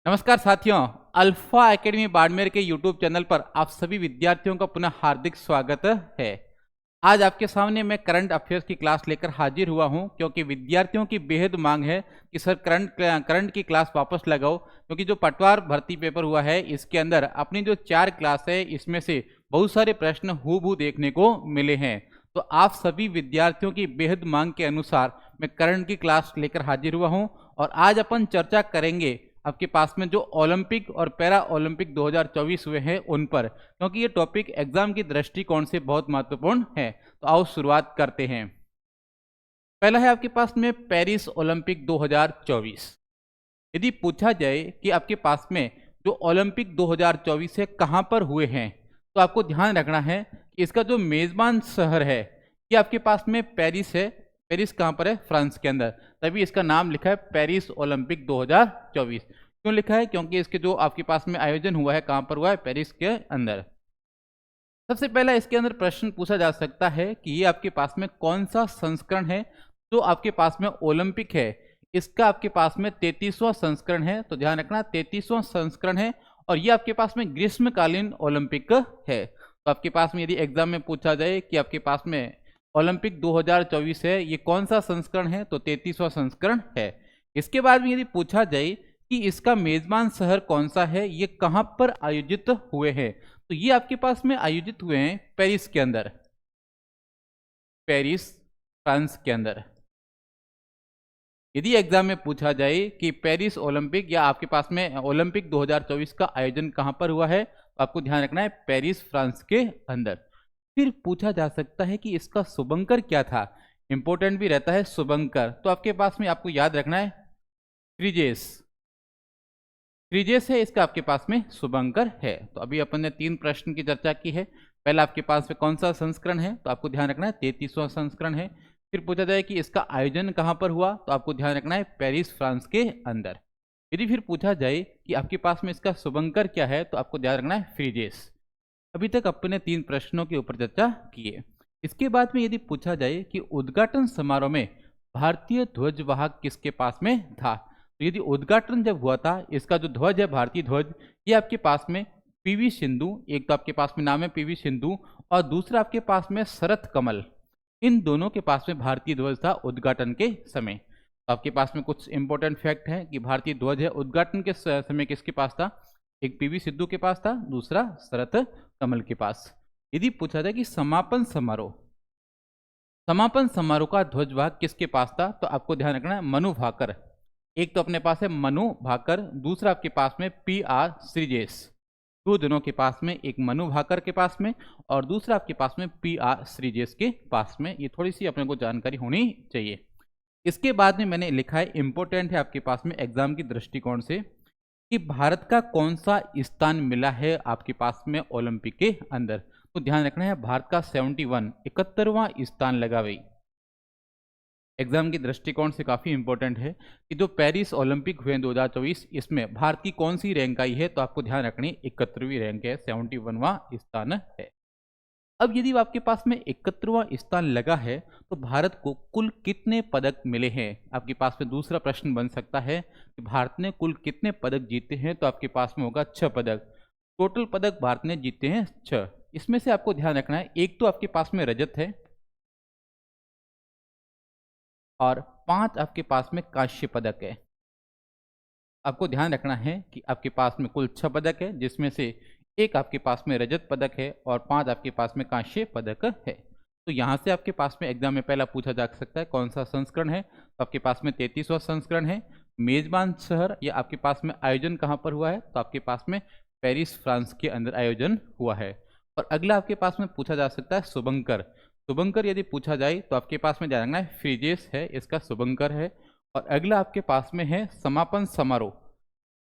नमस्कार साथियों, alpha academy Barmer के यूट्यूब चैनल पर आप सभी विद्यार्थियों का पुनः हार्दिक स्वागत है। आज आपके सामने मैं करंट अफेयर्स की क्लास लेकर हाजिर हुआ हूं क्योंकि विद्यार्थियों की बेहद मांग है कि सर करंट की क्लास वापस लगाओ, क्योंकि जो पटवार भर्ती पेपर हुआ है इसके अंदर अपनी जो 4 क्लास है इसमें से बहुत सारे प्रश्न हूबहू देखने को मिले हैं। तो आप सभी विद्यार्थियों की बेहद मांग के अनुसार मैं करंट की क्लास लेकर हाजिर हुआ हूँ और आज अपन चर्चा करेंगे आपके पास में जो ओलंपिक और पैरा ओलंपिक 2024 हुए हैं उन पर, क्योंकि ये टॉपिक एग्जाम की दृष्टिकोण से बहुत महत्वपूर्ण है। तो आओ शुरुआत करते हैं। पहला है आपके पास में पेरिस ओलंपिक 2024। यदि पूछा जाए कि आपके पास में जो ओलंपिक 2024 है कहाँ पर हुए हैं, तो आपको ध्यान रखना है कि इसका जो मेजबान शहर है ये आपके पास में पेरिस है। पेरिस कहाँ पर है? फ्रांस के अंदर। तभी इसका नाम लिखा है पेरिस ओलंपिक 2024। क्यों लिखा है? क्योंकि इसके जो आपके पास में आयोजन हुआ है कहाँ पर हुआ है? पेरिस के अंदर। सबसे पहला इसके अंदर प्रश्न पूछा जा सकता है कि ये आपके पास में कौन सा संस्करण है जो आपके पास में ओलंपिक है। इसका आपके पास में 33वां संस्करण है। तो ध्यान रखना 33वां संस्करण है और ये आपके पास में ग्रीष्मकालीन ओलंपिक है। तो आपके पास में यदि एग्जाम में पूछा जाए कि आपके पास में ओलंपिक 2024 है ये कौन सा संस्करण है, तो 33वां संस्करण है। इसके बाद में यदि पूछा जाए कि इसका मेजबान शहर कौन सा है, ये कहां पर आयोजित हुए हैं, तो ये आपके पास में आयोजित हुए हैं पेरिस के अंदर। पेरिस फ्रांस के अंदर। यदि एग्जाम में पूछा जाए कि पेरिस ओलंपिक या आपके पास में ओलंपिक 2024 का आयोजन कहां पर हुआ है, तो आपको ध्यान रखना है पेरिस फ्रांस के अंदर। फिर पूछा जा सकता है कि इसका शुभंकर क्या था। इंपॉर्टेंट भी रहता है शुभंकर। तो आपके पास में आपको याद रखना है फ्रीजेस। फ्रीजेस है इसका आपके पास में शुभंकर है। तो अभी अपन ने 3 प्रश्न की चर्चा की है। पहला आपके पास में कौन सा संस्करण है, तो आपको ध्यान रखना है 33वां संस्करण है। फिर पूछा जाए कि इसका आयोजन कहाँ पर हुआ, तो आपको ध्यान रखना है पेरिस फ्रांस के अंदर। यदि फिर पूछा जाए कि आपके पास में इसका शुभंकर क्या है, तो आपको ध्यान रखना है फ्रीजेस। अभी तक अपने 3 प्रश्नों के ऊपर चर्चा की है। इसके बाद में यदि पूछा जाए कि उद्घाटन समारोह में भारतीय ध्वजवाहक किसके पास में था, तो यदि उद्घाटन जब हुआ था इसका जो ध्वज है भारतीय ध्वज, ये आपके पास में पीवी सिंधु, एक तो आपके पास में नाम है पीवी सिंधु और दूसरा आपके पास में शरत कमल, इन दोनों के पास में भारतीय ध्वज था उद्घाटन के समय। तो आपके पास में कुछ इंपॉर्टेंट फैक्ट है कि भारतीय ध्वज है उद्घाटन के समय किसके पास था, एक पीवी सिद्धू के पास था, दूसरा शरत कमल के पास। यदि पूछा जाए कि समापन समारोह का ध्वजवाहक किसके पास था, तो आपको ध्यान रखना है मनु भाकर। एक तो अपने पास है मनु भाकर, दूसरा आपके पास में पी आर श्रीजेश। दो दिनों के पास में, एक मनु भाकर के पास में और दूसरा आपके पास में पी आर श्रीजेश के पास में। ये थोड़ी सी अपने को जानकारी होनी चाहिए। इसके बाद में मैंने लिखा है इंपॉर्टेंट है आपके पास में एग्जाम की दृष्टिकोण से कि भारत का कौन सा स्थान मिला है आपके पास में ओलंपिक के अंदर। तो ध्यान रखना है भारत का 71वां स्थान लगा हुई। एग्जाम की दृष्टिकोण से काफी इंपॉर्टेंट है कि जो पेरिस ओलंपिक हुए 2024 इसमें भारत की कौन सी रैंक आई है, तो आपको ध्यान रखनी 71वीं रैंक है, 71वां स्थान है। अब यदि आपके पास में 71वां स्थान लगा है तो भारत को कुल कितने पदक मिले हैं। आपके पास में दूसरा प्रश्न बन सकता है कि भारत ने कुल कितने पदक जीते हैं, तो आपके पास में होगा 6 पदक। टोटल पदक भारत ने जीते हैं 6। इसमें से आपको ध्यान रखना है एक तो आपके पास में रजत है और 5 आपके पास में कांस्य पदक है। आपको ध्यान रखना है कि आपके पास में कुल 6 पदक है, जिसमें से एक आपके पास में रजत पदक है और 5 आपके पास में कांस्य पदक है। तो यहाँ से आपके पास में एग्जाम में पहला पूछा जा सकता है कौन सा संस्करण है, तो आपके पास में 33वां संस्करण है। मेजबान शहर या आपके पास में आयोजन कहाँ पर हुआ है, तो आपके पास में पेरिस फ्रांस के अंदर आयोजन हुआ है। और अगला आपके पास में पूछा जा सकता है शुभंकर। शुभंकर यदि पूछा जाए तो आपके पास में जानना है फ्रीजेस है, इसका शुभंकर है। और अगला आपके पास में है समापन समारोह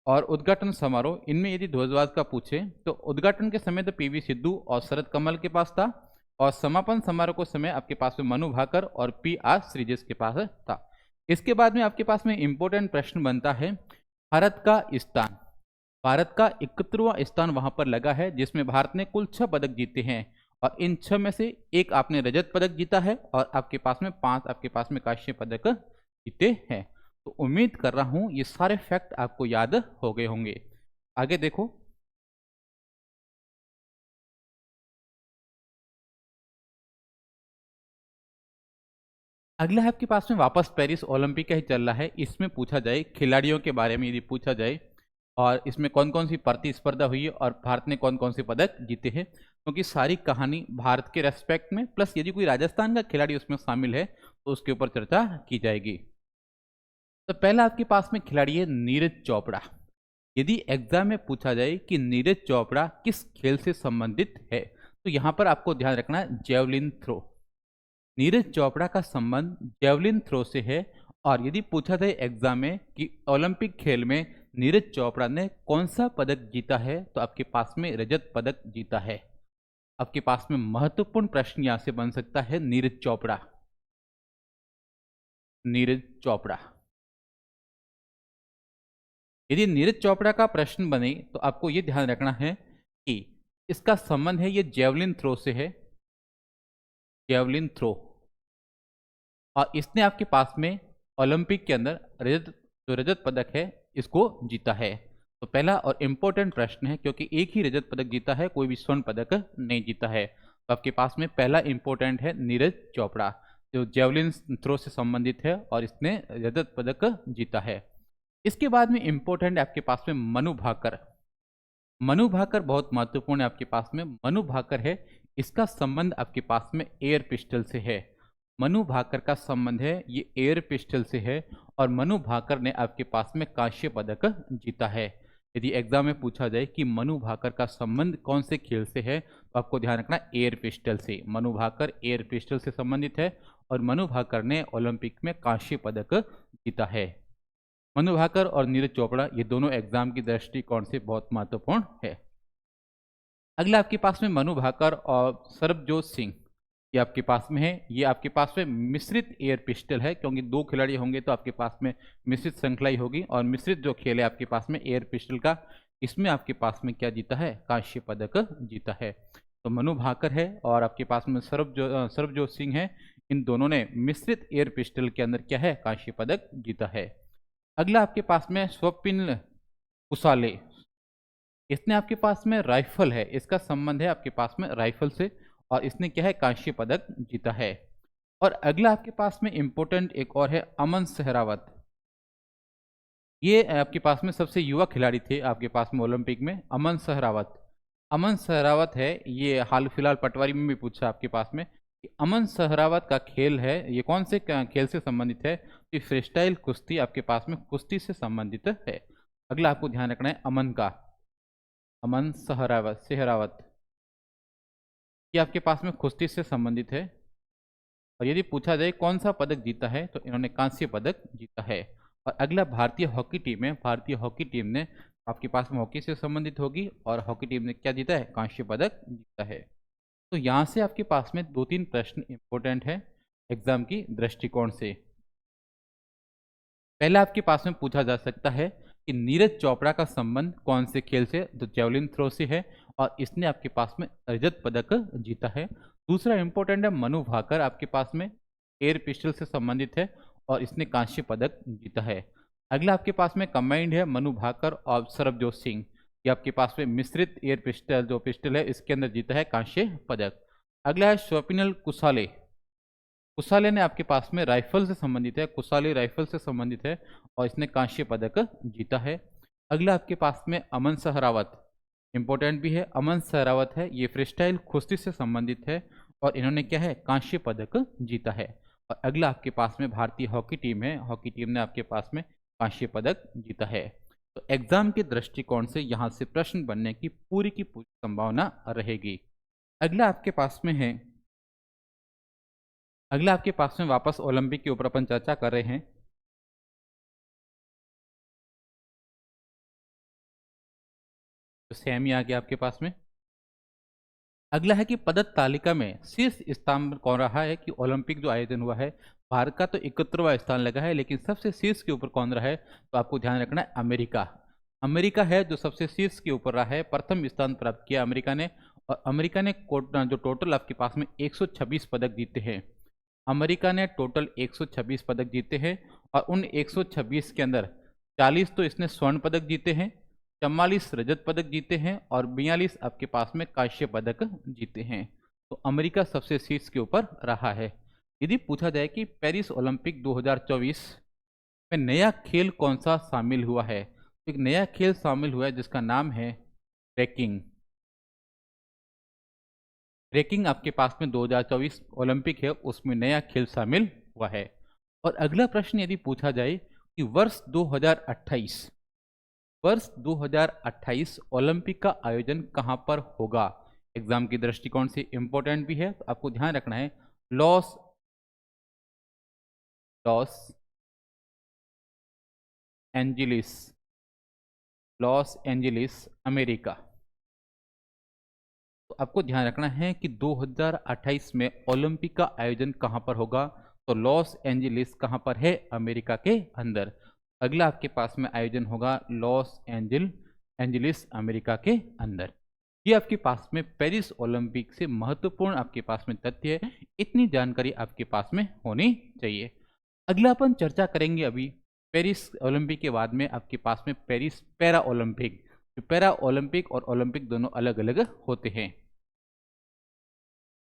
और उद्घाटन समारोह। इनमें यदि ध्वजवाद का पूछे तो उद्घाटन के समय तो पीवी सिद्धू और शरद कमल के पास था और समापन समारोह के समय आपके पास में मनु भाकर और पी आर श्रीजेश के पास था। इसके बाद में आपके पास में इंपॉर्टेंट प्रश्न बनता है भारत का स्थान। भारत का 71वां स्थान वहां पर लगा है, जिसमें भारत ने कुल 6 पदक जीते हैं और इन 6 में से एक आपने रजत पदक जीता है और आपके पास में 5 आपके पास में कांस्य पदक जीते हैं। तो उम्मीद कर रहा हूं ये सारे फैक्ट आपको याद हो गए होंगे। आगे देखो, अगला है आपके पास में वापस पेरिस ओलंपिक का ही चल रहा है। इसमें पूछा जाए खिलाड़ियों के बारे में, यदि पूछा जाए और इसमें कौन कौन सी प्रतिस्पर्धा हुई है और भारत ने कौन कौन से पदक जीते हैं, क्योंकि सारी कहानी भारत के रेस्पेक्ट में, प्लस यदि कोई राजस्थान का खिलाड़ी उसमें शामिल है तो उसके ऊपर चर्चा की जाएगी। तो पहला आपके पास में खिलाड़ी है नीरज चोपड़ा। यदि एग्जाम में पूछा जाए कि नीरज चोपड़ा किस खेल से संबंधित है, तो यहां पर आपको ध्यान रखना है जेवलिन थ्रो। नीरज चोपड़ा का संबंध जेवलिन थ्रो से है। और यदि पूछा जाए एग्जाम में कि ओलंपिक खेल में नीरज चोपड़ा ने कौन सा पदक जीता है, तो आपके पास में रजत पदक जीता है। आपके पास में महत्वपूर्ण प्रश्न यहां से बन सकता है नीरज चोपड़ा। नीरज चोपड़ा, यदि नीरज चोपड़ा का प्रश्न बने तो आपको यह ध्यान रखना है कि इसका संबंध है ये जेवलिन थ्रो से है। जेवलिन थ्रो, और इसने आपके पास में ओलंपिक के अंदर जो रजत पदक है इसको जीता है। तो पहला और इम्पोर्टेंट प्रश्न है, क्योंकि एक ही रजत पदक जीता है, कोई भी स्वर्ण पदक नहीं जीता है। तो आपके पास में पहला इंपॉर्टेंट है नीरज चोपड़ा, जो जेवलिन थ्रो से संबंधित है और इसने रजत पदक जीता है। इसके बाद में इंपॉर्टेंट आपके पास में मनु भाकर। मनु भाकर बहुत महत्वपूर्ण है आपके पास में। मनु भाकर है, इसका संबंध आपके पास में एयर पिस्टल से है। मनु भाकर का संबंध है ये एयर पिस्टल से है, और मनु भाकर ने आपके पास में कांस्य पदक जीता है। यदि एग्जाम में पूछा जाए कि मनु भाकर का संबंध कौन से खेल से है, तो आपको ध्यान रखना एयर पिस्टल से। मनु भाकर एयर पिस्टल से संबंधित है और मनु भाकर ने ओलंपिक में कांस्य पदक जीता है। मनु भाकर और नीरज चोपड़ा ये दोनों एग्जाम की दृष्टिकोण से बहुत महत्वपूर्ण है। अगला आपके पास में मनु भाकर और सरबजोत सिंह, ये आपके पास में है। ये आपके पास में मिश्रित एयर पिस्टल है, क्योंकि दो खिलाड़ी होंगे तो आपके पास में मिश्रित श्रृंखला ही होगी। और मिश्रित जो खेल है आपके पास में एयर पिस्टल का, इसमें आपके पास में क्या जीता है, कांस्य पदक जीता है। तो मनु भाकर है और आपके पास में सरबजोत सिंह है, इन दोनों ने मिश्रित एयर पिस्टल के अंदर क्या है, कांस्य पदक जीता है। अगला आपके पास में स्वप्निल कुसाले, इसने आपके पास में राइफल है, इसका संबंध है आपके पास में राइफल से, और इसने क्या है, कांस्य पदक जीता है। और अगला आपके पास में इंपॉर्टेंट एक और है अमन सहरावत। ये आपके पास में सबसे युवा खिलाड़ी थे आपके पास में ओलंपिक में, अमन सहरावत। अमन सहरावत है, ये हाल फिलहाल पटवारी में भी पूछा आपके पास में कि अमन सहरावत का खेल है ये कौन से खेल से संबंधित है, तो फ्रीस्टाइल कुश्ती आपके पास में कुश्ती से संबंधित है। अगला आपको ध्यान रखना है अमन का, अमन सहरावत ये आपके पास में कुश्ती से संबंधित है। और यदि पूछा जाए कौन सा पदक जीता है, तो इन्होंने कांस्य पदक जीता है। और अगला भारतीय हॉकी टीम है, भारतीय हॉकी टीम ने आपके पास में हॉकी से संबंधित होगी, और हॉकी टीम ने क्या जीता है, कांस्य पदक जीता है। तो यहाँ से आपके पास में 2-3 प्रश्न इंपॉर्टेंट है एग्जाम की दृष्टिकोण से। पहला आपके पास में पूछा जा सकता है कि नीरज चोपड़ा का संबंध कौन से खेल से, तो जेवलिन थ्रो से है, और इसने आपके पास में रजत पदक जीता है। दूसरा इंपॉर्टेंट है मनु भाकर, आपके पास में एयर पिस्टल से संबंधित है और इसने कांस्य पदक जीता है। अगला आपके पास में कंबाइंड है मनु भाकर और सरबजोत सिंह, ये आपके पास में मिश्रित एयर पिस्टल जो पिस्टल है इसके अंदर जीता है कांस्य पदक। अगला है स्वप्निल कुसाले। कुसाले ने आपके पास में राइफल से संबंधित है, कुसाले राइफल से संबंधित है और इसने कांस्य पदक जीता है। अगला आपके पास में अमन सहरावत, इंपॉर्टेंट भी है, अमन सहरावत है, ये फ्रीस्टाइल कुश्ती से संबंधित है और इन्होंने क्या है, कांस्य पदक जीता है। और अगला आपके पास में भारतीय हॉकी टीम है, हॉकी टीम ने आपके पास में कांस्य पदक जीता है। तो एग्जाम के दृष्टिकोण से यहाँ से प्रश्न बनने की पूरी संभावना रहेगी। अगला आपके पास में है, अगला आपके पास में वापस ओलंपिक के ऊपर अपन चर्चा कर रहे हैं। तो सेम ही आ गया आपके पास में। अगला है कि पदक तालिका में शीर्ष स्थान पर कौन रहा है, कि ओलंपिक जो आयोजन हुआ है भारत का तो 71वां स्थान लगा है, लेकिन सबसे शीर्ष के ऊपर कौन रहा है, तो आपको ध्यान रखना है अमेरिका। अमेरिका है जो सबसे शीर्ष के ऊपर रहा है, प्रथम स्थान प्राप्त किया अमेरिका ने। और अमेरिका ने जो टोटल आपके पास में 126 पदक जीते हैं। अमेरिका ने टोटल 126 पदक जीते हैं और उन 126 के अंदर 40 तो इसने स्वर्ण पदक जीते हैं, 44 रजत पदक जीते हैं और 42 आपके पास में कांस्य पदक जीते हैं। तो अमेरिका सबसे शीर्ष के ऊपर रहा है। यदि पूछा जाए कि पेरिस ओलंपिक 2024 में नया खेल कौन सा शामिल हुआ है, तो एक नया खेल शामिल हुआ है जिसका नाम है ट्रैकिंग। ट्रैकिंग आपके पास में 2024 ओलंपिक है, उसमें नया खेल शामिल हुआ है। और अगला प्रश्न यदि पूछा जाए कि वर्ष 2028 ओलंपिक का आयोजन कहां पर होगा, एग्जाम की दृष्टिकोण से इंपॉर्टेंट भी है, तो आपको ध्यान रखना है loss Los Angeles Los Angeles America. तो आपको ध्यान रखना है कि 2028 में ओलंपिक का आयोजन कहां पर होगा, तो लॉस एंजलिस कहां पर है, अमेरिका के अंदर। अगला आपके पास में आयोजन होगा लॉस एंजलिस अमेरिका के अंदर। ये आपके पास में पेरिस ओलंपिक से महत्वपूर्ण आपके पास में तथ्य है, इतनी जानकारी आपके पास में होनी चाहिए। अगला अपन चर्चा करेंगे अभी पेरिस ओलंपिक के बाद में आपके पास में Paris para Olympic. Para Olympic और ओलंपिक दोनों अलग अलग होते हैं।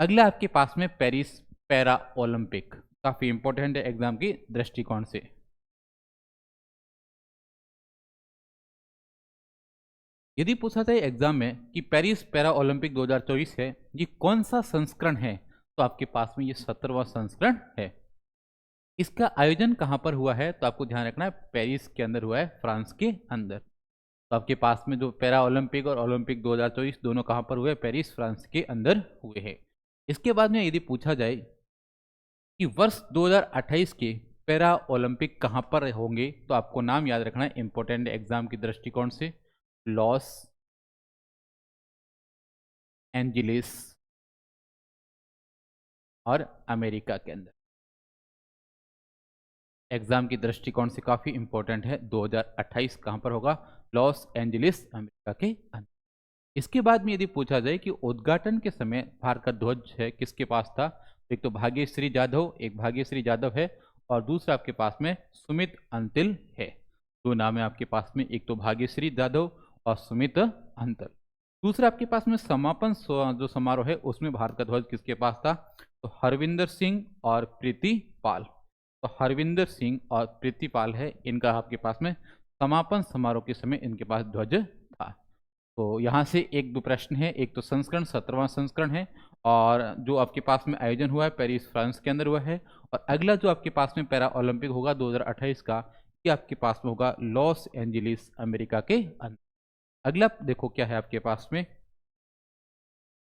अगला आपके पास में पेरिस पैरा ओलंपिक काफी इंपॉर्टेंट है एग्जाम की दृष्टिकोण से। यदि पूछा जाए एग्जाम में कि पेरिस पैरा ओलंपिक 2024 है, ये कौन सा संस्करण है, तो आपके पास में ये 17वां संस्करण है। इसका आयोजन कहां पर हुआ है, तो आपको ध्यान रखना है पेरिस के अंदर हुआ है, फ्रांस के अंदर। तो आपके पास में जो पैरा ओलंपिक और ओलंपिक 2024 दोनों कहां पर हुए, पेरिस फ्रांस के अंदर हुए हैं। इसके बाद में यदि पूछा जाए कि वर्ष 2028 के पैरा ओलंपिक कहां पर होंगे, तो आपको नाम याद रखना है इंपॉर्टेंट एग्जाम की दृष्टिकोण से, लॉस एंजलिस और अमेरिका के अंदर। एग्जाम की दृष्टिकोण से काफी इंपॉर्टेंट है, 2028 कहां पर होगा, लॉस एंजलिस अमेरिका के अंदर। इसके बाद में यदि पूछा जाए कि उद्घाटन के समय भारत का ध्वज है किसके पास था, तो एक तो भाग्यश्री जाधव है और दूसरा आपके पास में सुमित अंतिल है। दो नाम है आपके पास में, एक तो भाग्यश्री जाधव और सुमित अंतिल। दूसरा आपके पास में समापन जो समारोह है उसमें भारत का ध्वज किसके पास था, तो हरविंदर सिंह और प्रीति पाल। तो हरविंदर सिंह और प्रीति पाल है, इनका आपके पास में समापन समारोह के समय इनके पास ध्वज था। तो यहाँ से एक दो प्रश्न है, एक तो संस्करण 17वां संस्करण है और जो आपके पास में आयोजन हुआ है पेरिस फ्रांस के अंदर हुआ है। और अगला जो आपके पास में पैरा ओलंपिक होगा 2028 का, ये आपके पास में होगा लॉस एंजलिस अमेरिका के अंदर। अगला देखो क्या है आपके पास में,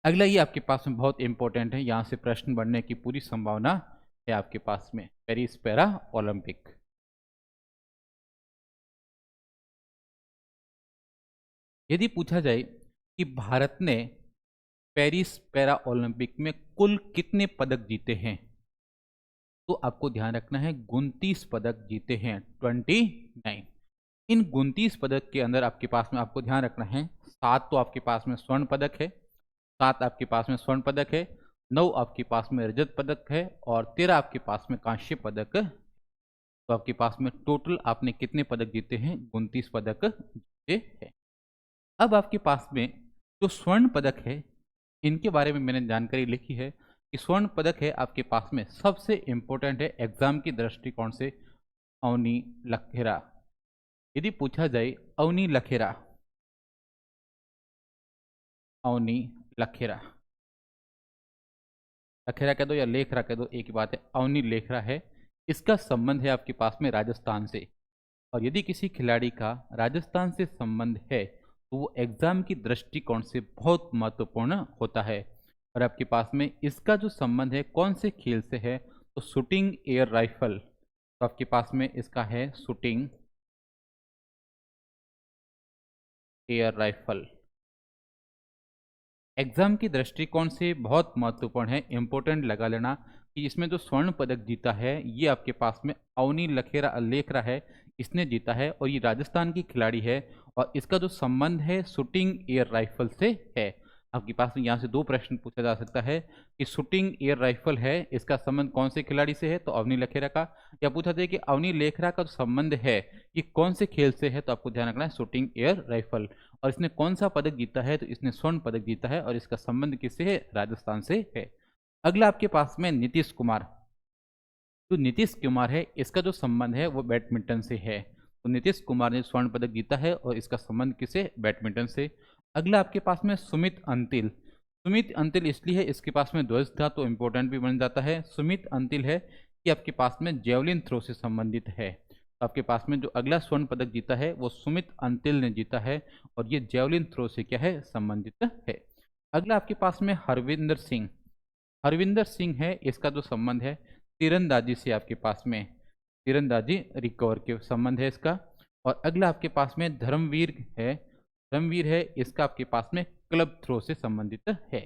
अगला ये आपके पास में बहुत इंपॉर्टेंट है, यहाँ से प्रश्न बनने की पूरी संभावना है आपके पास में, पेरिस पैरा ओलंपिक। यदि पूछा जाए कि भारत ने पेरिस पैरा ओलंपिक में कुल कितने पदक जीते हैं, तो आपको ध्यान रखना है 29 पदक जीते हैं, 29। इन 29 पदक के अंदर आपके पास में आपको ध्यान रखना है 7 तो आपके पास में स्वर्ण पदक है, 7 आपके पास में स्वर्ण पदक है, 9 आपके पास में रजत पदक है और 13 आपके पास में कांस्य पदक है। तो आपके पास में टोटल आपने कितने पदक जीते हैं, 29 पदक जीते हैं। अब आपके पास में जो स्वर्ण पदक है इनके बारे में मैंने जानकारी लिखी है कि स्वर्ण पदक है आपके पास में सबसे इंपॉर्टेंट है एग्जाम की दृष्टिकोण से, अवनी लखेरा। यदि पूछा जाए अवनी लखेरा लखेरा कह दो या लेखरा कह दो, एक ही बात है, अवनी लेखरा है। इसका संबंध है आपके पास में राजस्थान से, और यदि किसी खिलाड़ी का राजस्थान से संबंध है तो वो एग्जाम की दृष्टिकोण से बहुत महत्वपूर्ण होता है। और आपके पास में इसका जो संबंध है कौन से खेल से है, तो शूटिंग एयर राइफल। तो आपके पास में इसका है शूटिंग एयर राइफल। एग्जाम की दृष्टिकोण से बहुत महत्वपूर्ण है, इंपॉर्टेंट लगा लेना कि इसमें जो स्वर्ण पदक जीता है ये आपके पास में अवनी लेखरा है, इसने जीता है और ये राजस्थान की खिलाड़ी है और इसका जो संबंध है शूटिंग एयर राइफल से है। आपके पास में यहाँ से दो प्रश्न पूछा जा सकता है कि शूटिंग एयर राइफल है, इसका संबंध कौन से खिलाड़ी से है, तो अवनी लखेरा का। या पूछा जाए कि अवनी लखेरा का जो संबंध है ये कौन से खेल से है, तो आपको ध्यान रखना है शूटिंग एयर राइफल। और इसने कौन सा पदक जीता है, तो इसने स्वर्ण पदक जीता है, और इसका संबंध किससे है, राजस्थान से है। अगला आपके पास में नीतीश कुमार। तो नीतीश कुमार है, इसका जो संबंध है वो बैडमिंटन से है। तो नीतीश कुमार ने स्वर्ण पदक जीता है और इसका संबंध किसे, बैडमिंटन से। अगला आपके पास में सुमित अंतिल। सुमित अंतिल इसलिए है, इसके पास में ध्वज था तो इंपॉर्टेंट भी बन जाता है। सुमित अंतिल है कि आपके पास में जेवलिन थ्रो से संबंधित है। तो आपके पास में जो अगला स्वर्ण पदक जीता है वो सुमित अंतिल ने जीता है, और ये जेवलिन थ्रो से क्या है, संबंधित है। अगला आपके पास में हरविंदर सिंह। हरविंदर सिंह है, इसका जो संबंध है तीरंदाजी से, आपके पास में तीरंदाजी रिकवर के संबंध है इसका। और अगला आपके पास में धर्मवीर है। धर्मवीर है, इसका आपके पास में क्लब थ्रो से संबंधित है।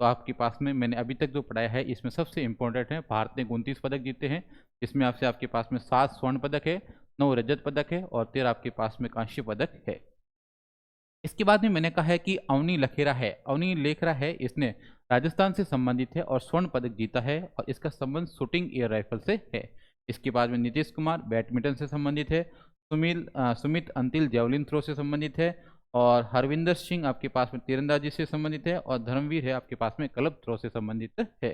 तो आपके पास में मैंने अभी तक जो पढ़ाया है इसमें सबसे इंपॉर्टेंट है, भारत ने 29 पदक जीते हैं, जिसमें आपसे आपके पास में 7 स्वर्ण पदक है, 9 रजत पदक है और 13 आपके पास में कांस्य पदक है। इसके बाद में मैंने कहा है कि अवनी लखेरा है। अवनी लखेरा है, इसने राजस्थान से संबंधित है और स्वर्ण पदक जीता है, और इसका संबंध शूटिंग एयर राइफल से है। इसके बाद में नीतीश कुमार बैडमिंटन से संबंधित है, सुमित अंतिल जेवलिन थ्रो से संबंधित है, और हरविंदर सिंह आपके पास में तीरंदाजी से संबंधित है, और धर्मवीर है आपके पास में क्लब थ्रो से संबंधित है।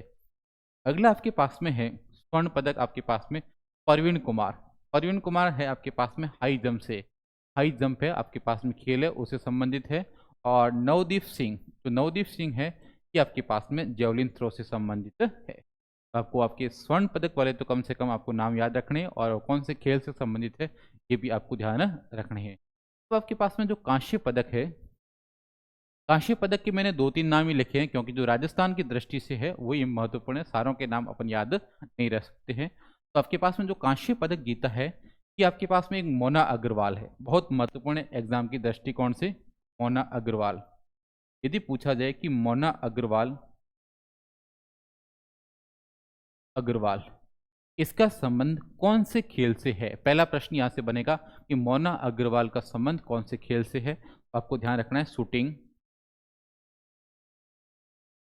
अगला आपके पास में है स्वर्ण पदक, आपके पास में परवीन कुमार। परवीन कुमार है आपके पास में हाई जंप से, हाई जंप है आपके पास में खेल है उससे संबंधित है। और नवदीप सिंह, जो नवदीप सिंह है ये आपके पास में जेवलिन थ्रो से संबंधित है। तो आपको आपके स्वर्ण पदक वाले तो कम से कम आपको नाम याद रखने हैं, और कौन से खेल से संबंधित है ये भी आपको ध्यान रखने हैं। तो आपके पास में जो कांस्य पदक है, कांस्य पदक के मैंने 2-3 नाम ही लिखे हैं, क्योंकि जो राजस्थान की दृष्टि से है वही महत्वपूर्ण है, सारों के नाम अपन याद नहीं रख सकते हैं। तो आपके पास में जो कांस्य पदक जीता है ये आपके पास में एक मोना अग्रवाल है, बहुत महत्वपूर्ण है एग्जाम की दृष्टिकोण से। मोना अग्रवाल, यदि पूछा जाए कि मोना अग्रवाल अग्रवाल इसका संबंध कौन से खेल से है, पहला प्रश्न यहां से बनेगा कि मोना अग्रवाल का संबंध कौन से खेल से है। तो आपको ध्यान रखना है shooting,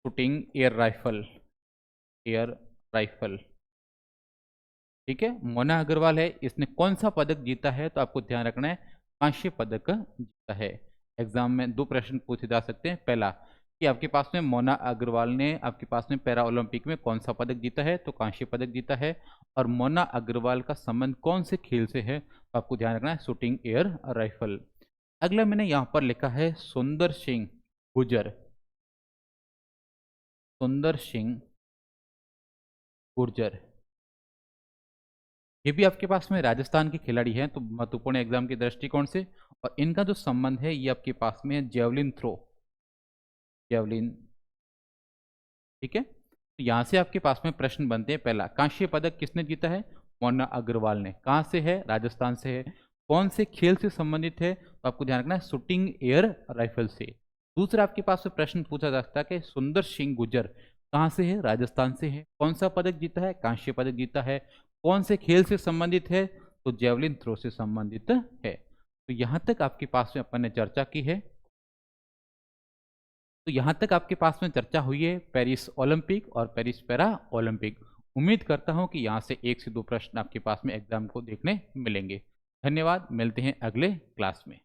shooting air rifle, air rifle. ठीक है, मोना अग्रवाल है, इसने कौन सा पदक जीता है, तो आपको ध्यान रखना है कांस्य पदक जीता है। एग्जाम में 2 प्रश्न पूछे जा सकते हैं, पहला कि आपके पास में मोना अग्रवाल ने आपके पास में पैरा ओलंपिक में कौन सा पदक जीता है, तो कांस्य पदक जीता है। और मोना अग्रवाल का संबंध कौन से खेल से है, तो आपको ध्यान रखना है शूटिंग एयर राइफल। अगला मैंने यहाँ पर लिखा है सुंदर सिंह गुर्जर। सुंदर सिंह गुर्जर, ये भी आपके पास में राजस्थान के खिलाड़ी हैं, तो महत्वपूर्ण एग्जाम के दृष्टिकोण से। और इनका जो संबंध है ये आपके पास में है जेवलिन थ्रो, जेवलिन। ठीक है, तो यहाँ से आपके पास में प्रश्न बनते हैं, पहला कांस्य पदक किसने जीता है, मोना अग्रवाल ने। कहाँ से है, राजस्थान से है। कौन से खेल से संबंधित है, तो आपको ध्यान रखना है शूटिंग एयर राइफल से। दूसरा आपके पास में प्रश्न पूछा जा सकता है कि सुंदर सिंह गुर्जर कहाँ से है, राजस्थान से है। कौन सा पदक जीता है, कांस्य पदक जीता है। कौन से खेल से संबंधित है, तो जेवलिन थ्रो से संबंधित है। तो यहाँ तक आपके पास में अपन ने चर्चा की है। तो यहाँ तक आपके पास में चर्चा हुई है पेरिस ओलंपिक और पेरिस पैरा ओलंपिक। उम्मीद करता हूँ कि यहाँ से 1 से 2 प्रश्न आपके पास में एग्जाम को देखने मिलेंगे। धन्यवाद, मिलते हैं अगले क्लास में।